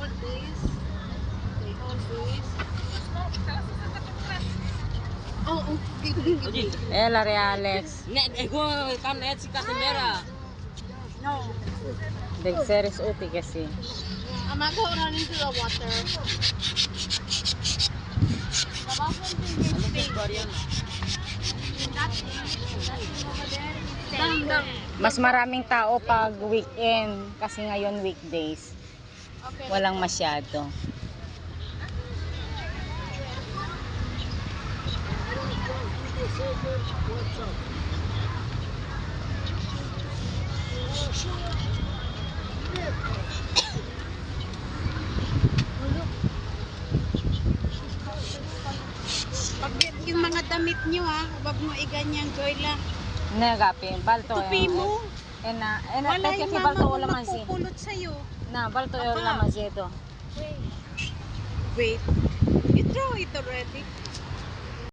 weekdays. Okay, all days. Oh, okay. La Reales. No. Big series uti kasi. I'm not going on into the water. Mas maraming tao pag weekend kasi ngayon weekdays. Okay. Walang masyado. Pag yung mga damit nyo huwag mo iganyan, Joyla. Nagapin, balto. Tupi mo. Ena, Wala kasi yung mama balto mo ulam si. magpupulot sa'yo. Na, balto Papa. ulam si ito. Wait. You throw it already.